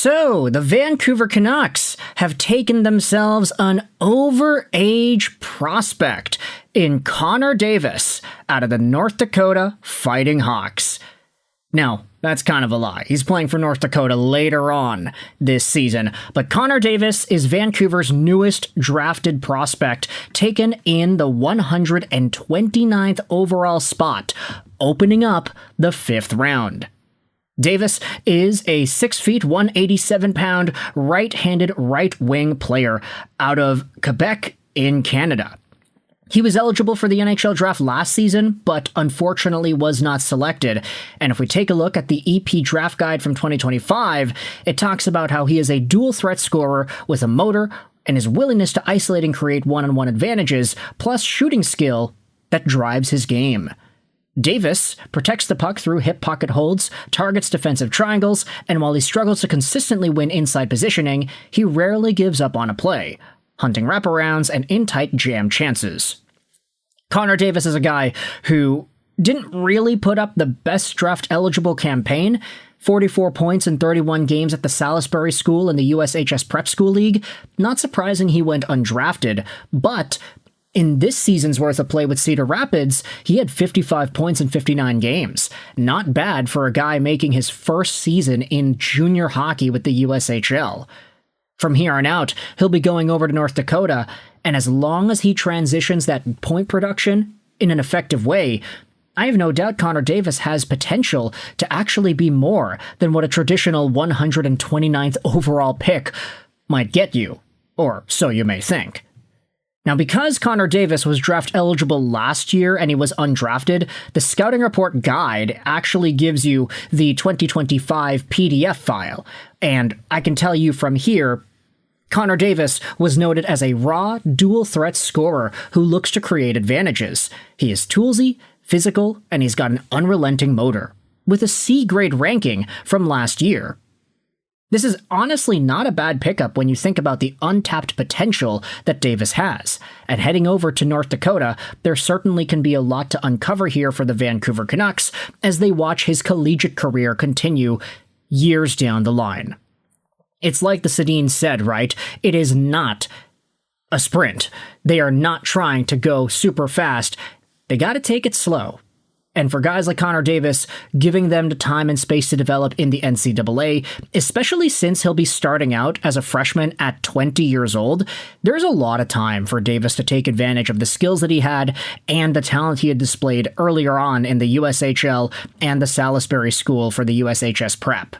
So, the Vancouver Canucks have taken themselves an overage prospect in Connor Davis out of the North Dakota Fighting Hawks. Now, that's kind of a lie. He's playing for North Dakota later on this season. But Connor Davis is Vancouver's newest drafted prospect, taken in the 129th overall spot, opening up the 5th round. Davis is a 6 feet, 187 pound, right-handed right-wing player out of Quebec in Canada. He was eligible for the NHL Draft last season, but unfortunately was not selected. And if we take a look at the EP Draft Guide from 2025, it talks about how he is a dual-threat scorer with a motor and his willingness to isolate and create one-on-one advantages, plus shooting skill that drives his game. Davis protects the puck through hip pocket holds, targets defensive triangles, and while he struggles to consistently win inside positioning, he rarely gives up on a play, hunting wraparounds and in-tight jam chances. Connor Davis is a guy who didn't really put up the best draft-eligible campaign. 44 points in 31 games at the Salisbury School in the USHS Prep School League. Not surprising he went undrafted, but in this season's worth of play with Cedar Rapids, he had 55 points in 59 games. Not bad for a guy making his first season in junior hockey with the USHL. From here on out, he'll be going over to North Dakota, and as long as he transitions that point production in an effective way, I have no doubt Connor Davis has potential to actually be more than what a traditional 129th overall pick might get you, or so you may think. Now, because Connor Davis was draft eligible last year and he was undrafted, the Scouting Report Guide actually gives you the 2025 PDF file. And I can tell you from here, Connor Davis was noted as a raw, dual-threat scorer who looks to create advantages. He is toolsy, physical, and he's got an unrelenting motor, with a C-grade ranking from last year. This is honestly not a bad pickup when you think about the untapped potential that Davis has. And heading over to North Dakota, there certainly can be a lot to uncover here for the Vancouver Canucks as they watch his collegiate career continue years down the line. It's like the Sedin said, right? It is not a sprint. They are not trying to go super fast. They got to take it slow. And for guys like Connor Davis, giving them the time and space to develop in the NCAA, especially since he'll be starting out as a freshman at 20 years old, there's a lot of time for Davis to take advantage of the skills that he had and the talent he had displayed earlier on in the USHL and the Salisbury School for the USHS Prep.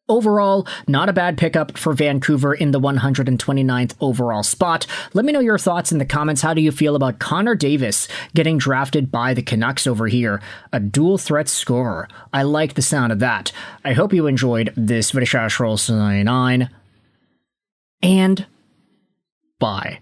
Overall, not a bad pickup for Vancouver in the 129th overall spot. Let me know your thoughts in the comments. How do you feel about Connor Davis getting drafted by the Canucks over here? A dual threat scorer. I like the sound of that. I hope you enjoyed this video. And bye.